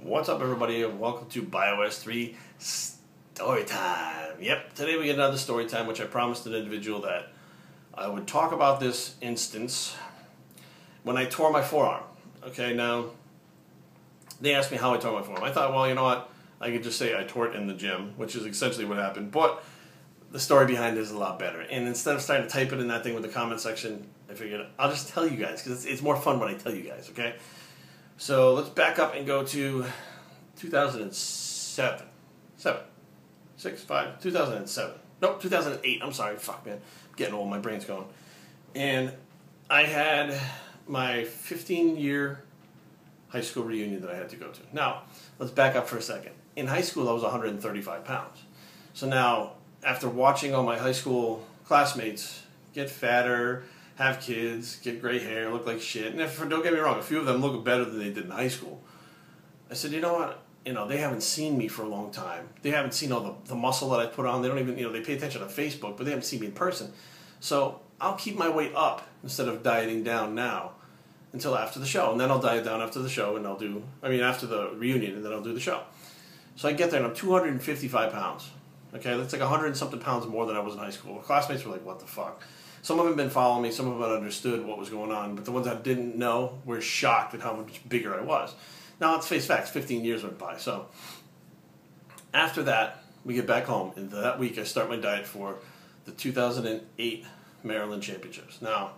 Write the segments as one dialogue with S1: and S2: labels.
S1: What's up, everybody, and welcome to BioS 3 Story Time. Yep, today we get another story time, which I promised an individual that I would talk about this instance when I tore my forearm. Okay, now, they asked me how I tore my forearm. I thought, well, you know what, I could just say I tore it in the gym, which is essentially what happened, but the story behind it is a lot better. And instead of starting to type it in that thing with the comment section, I figured I'll just tell you guys, because it's more fun when I tell you guys, okay? So let's back up and go to 2007. 2007. Nope, 2008. I'm sorry. Fuck, man. I'm getting old. My brain's going. And I had my 15-year high school reunion that I had to go to. Now, let's back up for a second. In high school, I was 135 pounds. So now, after watching all my high school classmates get fatter, have kids, get gray hair, look like shit. And don't get me wrong, a few of them look better than they did in high school. I said, you know what? They haven't seen me for a long time. They haven't seen all the muscle that I put on. They don't even, they pay attention on Facebook, but they haven't seen me in person. So I'll keep my weight up instead of dieting down now until after the show. And then I'll diet down after the show, and after the reunion, and then I'll do the show. So I get there, and I'm 255 pounds. Okay, that's like 100 and something pounds more than I was in high school. Classmates were like, what the fuck? Some of them been following me, some of them understood what was going on, but the ones that didn't know were shocked at how much bigger I was. Now, let's face facts, 15 years went by. So after that, we get back home, and that week I start my diet for the 2008 Maryland Championships. Now,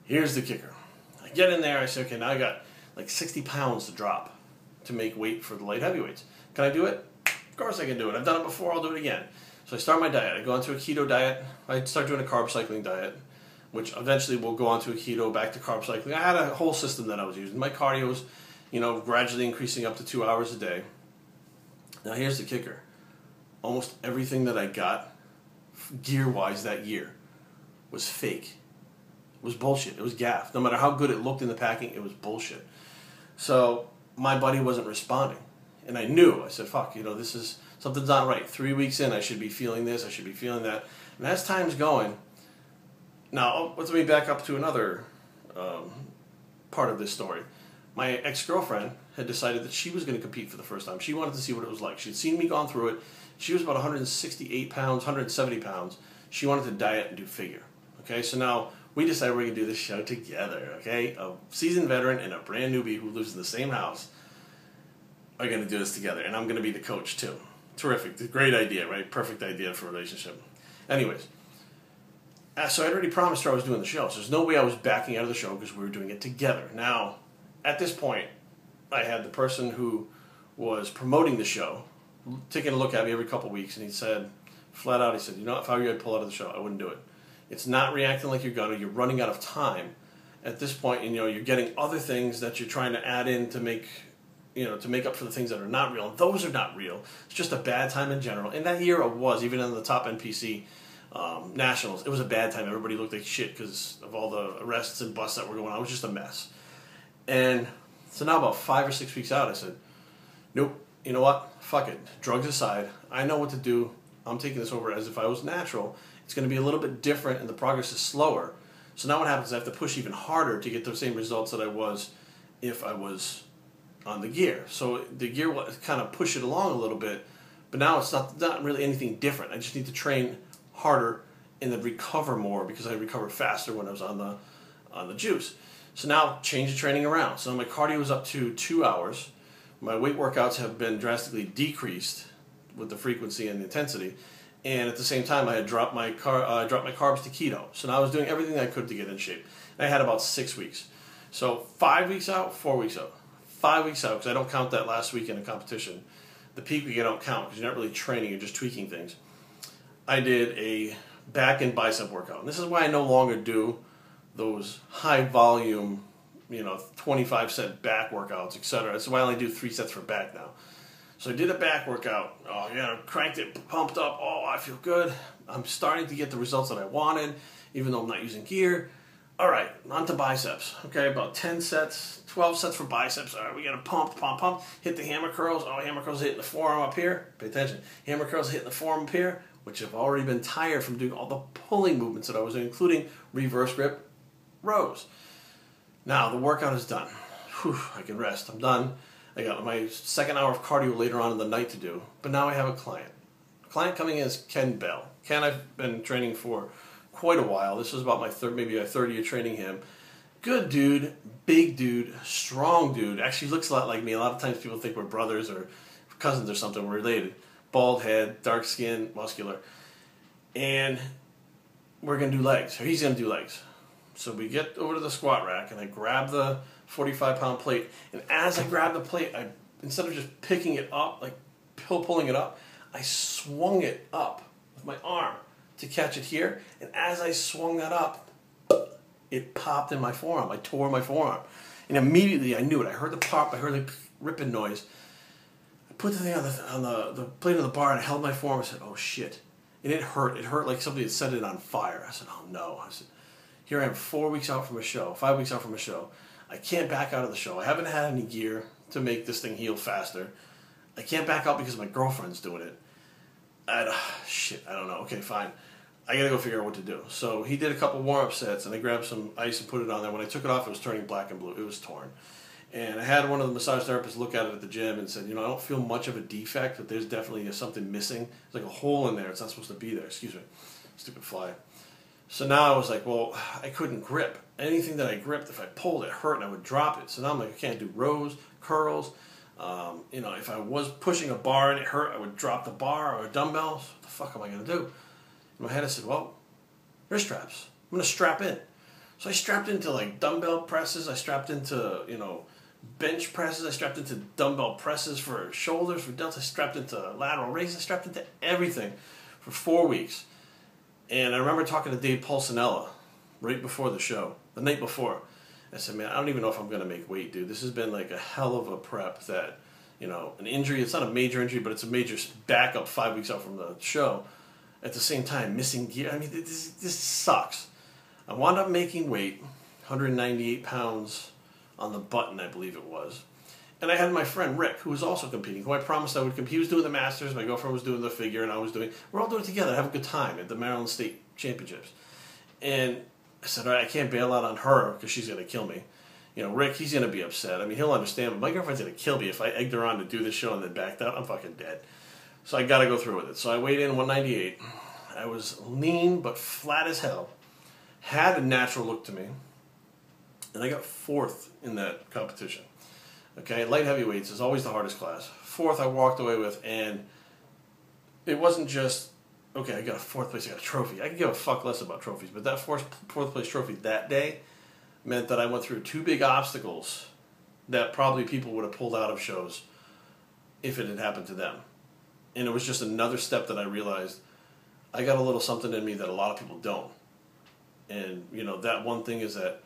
S1: here's the kicker. I get in there, I say, okay, now I got like 60 pounds to drop to make weight for the light heavyweights. Can I do it? Of course I can do it. I've done it before, I'll do it again. So I start my diet. I go onto a keto diet. I start doing a carb cycling diet, which eventually will go onto a keto, back to carb cycling. I had a whole system that I was using. My cardio was, gradually increasing up to 2 hours a day. Now here's the kicker. Almost everything that I got, gear-wise that year, was fake. It was bullshit. It was gaff. No matter how good it looked in the packing, it was bullshit. So my body wasn't responding. And I knew. I said, fuck, this is... something's not right. 3 weeks in, I should be feeling this, I should be feeling that. And as time's going, now, let me back up to another part of this story. My ex-girlfriend had decided that she was going to compete for the first time. She wanted to see what it was like. She'd seen me gone through it. She was about 168 pounds, 170 pounds. She wanted to diet and do figure. Okay, so now we decided we're going to do this show together. Okay, a seasoned veteran and a brand newbie who lives in the same house are going to do this together. And I'm going to be the coach, too. Terrific. Great idea, right? Perfect idea for a relationship. Anyways, so I'd already promised her I was doing the show, so there's no way I was backing out of the show because we were doing it together. Now, at this point, I had the person who was promoting the show taking a look at me every couple weeks, and he said, flat out, he said, if I were you, I'd pull out of the show. I wouldn't do it. It's not reacting like you're going to. You're running out of time at this point, and you're getting other things that you're trying to add in to make... to make up for the things that are not real. And those are not real. It's just a bad time in general. And that year it was, even in the top NPC nationals, it was a bad time. Everybody looked like shit because of all the arrests and busts that were going on. It was just a mess. And so now about 5 or 6 weeks out, I said, nope, you know what? Fuck it. Drugs aside, I know what to do. I'm taking this over as if I was natural. It's going to be a little bit different and the progress is slower. So now what happens is I have to push even harder to get the same results that I was if I was on the gear. So the gear will kind of push it along a little bit, but now it's not really anything different. I just need to train harder and then recover more because I recovered faster when I was on the juice. So now change the training around. So my cardio is up to 2 hours. My weight workouts have been drastically decreased with the frequency and the intensity, and at the same time I had dropped my carbs to keto. So now I was doing everything I could to get in shape. And I had about 6 weeks. So 5 weeks out, 4 weeks out. 5 weeks out, because I don't count that last week in a competition. The peak week I don't count because you're not really training, you're just tweaking things. I did a back and bicep workout. And this is why I no longer do those high volume, 25 set back workouts, etc. That's why I only do 3 sets for back now. So I did a back workout. Oh yeah, cranked it, pumped up. Oh, I feel good. I'm starting to get the results that I wanted, even though I'm not using gear. All right, on to biceps. Okay, about 10 sets, 12 sets for biceps. All right, we got to pump, hit the hammer curls. Oh, hammer curls hitting the forearm up here. Pay attention. Hammer curls hitting the forearm up here, which have already been tired from doing all the pulling movements that I was doing, including reverse grip rows. Now, the workout is done. Whew, I can rest. I'm done. I got my second hour of cardio later on in the night to do. But now I have a client. Client coming in is Ken Bell. Ken I've been training for quite a while. This was about my maybe a third year training him. Good dude, big dude, strong dude. Actually looks a lot like me. A lot of times people think we're brothers or cousins or something. We're related. Bald head, dark skin, muscular. And we're going to do legs. Or he's going to do legs. So we get over to the squat rack and I grab the 45-pound plate. And as I grab the plate, instead of just picking it up, like pulling it up, I swung it up with my arm to catch it here. And as I swung that up, it popped in my forearm. I tore my forearm. And immediately I knew it. I heard the pop. I heard the ripping noise. I put the thing on the plate of the bar and I held my forearm. I said, oh shit. And it hurt. It hurt like somebody had set it on fire. I said, oh no. I said, here I am 4 weeks out from a show, 5 weeks out from a show. I can't back out of the show. I haven't had any gear to make this thing heal faster. I can't back out because my girlfriend's doing it. Shit, I don't know. Okay, fine. I gotta go figure out what to do. So he did a couple warm-up sets, and I grabbed some ice and put it on there. When I took it off, it was turning black and blue. It was torn. And I had one of the massage therapists look at it at the gym and said, you know, I don't feel much of a defect, but there's definitely something missing. There's like a hole in there. It's not supposed to be there. Excuse me. Stupid fly. So now I was like, well, I couldn't grip. Anything that I gripped, if I pulled, it hurt and I would drop it. So now I'm like, I can't do rows, curls. You know, if I was pushing a bar and it hurt, I would drop the bar or dumbbells. What the fuck am I going to do? In my head I said, well, wrist straps. I'm going to strap in. So I strapped into like dumbbell presses. I strapped into, you know, bench presses. I strapped into dumbbell presses for shoulders, for delts. I strapped into lateral raises. I strapped into everything for 4 weeks. And I remember talking to Dave Pulcinella right before the show, the night before. I said, man, I don't even know if I'm going to make weight, dude. This has been like a hell of a prep that, you know, an injury, it's not a major injury, but it's a major backup 5 weeks out from the show. At the same time, missing gear. I mean, this sucks. I wound up making weight, 198 pounds on the button, I believe it was. And I had my friend Rick, who was also competing, who I promised I would compete. He was doing the Masters, my girlfriend was doing the figure, and we're all doing it together, have a good time at the Maryland State Championships. And I said, all right, I can't bail out on her because she's going to kill me. You know, Rick, he's going to be upset. I mean, he'll understand, but my girlfriend's going to kill me if I egged her on to do this show and then backed out. I'm fucking dead. So I got to go through with it. So I weighed in 198. I was lean but flat as hell. Had a natural look to me. And I got 4th in that competition. Okay, light heavyweights is always the hardest class. 4th I walked away with, and it wasn't just, okay, I got a 4th place, I got a trophy. I could give a fuck less about trophies, but that 4th place trophy that day meant that I went through 2 big obstacles that probably people would have pulled out of shows if it had happened to them. And it was just another step that I realized I got a little something in me that a lot of people don't. And, you know, that one thing is that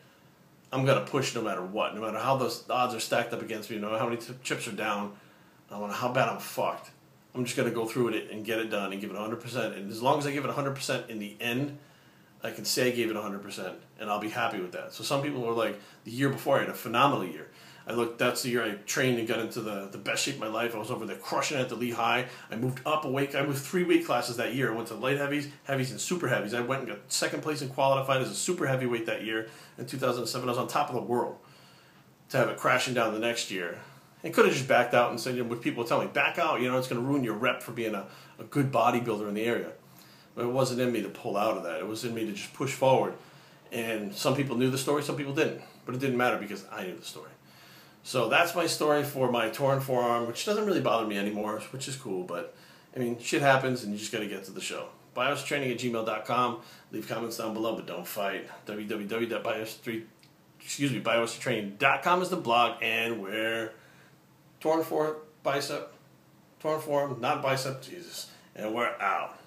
S1: I'm going to push no matter what. No matter how those odds are stacked up against me, no matter how many chips are down, no matter how bad I'm fucked, I'm just going to go through it and get it done and give it 100%. And as long as I give it 100% in the end, I can say I gave it 100%, and I'll be happy with that. So some people were like, the year before I had a phenomenal year. That's the year I trained and got into the best shape of my life. I was over there crushing it at the Lehigh. I moved up a weight. I moved 3 weight classes that year. I went to light heavies, heavies, and super heavies. I went and got 2nd place and qualified as a super heavyweight that year. In 2007, I was on top of the world. To have it crashing down the next year. I could have just backed out and said, you know, what people tell me, back out, you know, it's going to ruin your rep for being a good bodybuilder in the area. But it wasn't in me to pull out of that. It was in me to just push forward. And some people knew the story, some people didn't. But it didn't matter because I knew the story. So that's my story for my torn forearm, which doesn't really bother me anymore, which is cool. But, I mean, shit happens and you just got to get to the show. BioStraining@gmail.com. Leave comments down below, but don't fight. www.biostraining.com is the blog, and we're torn forearm, not bicep, Jesus. And we're out.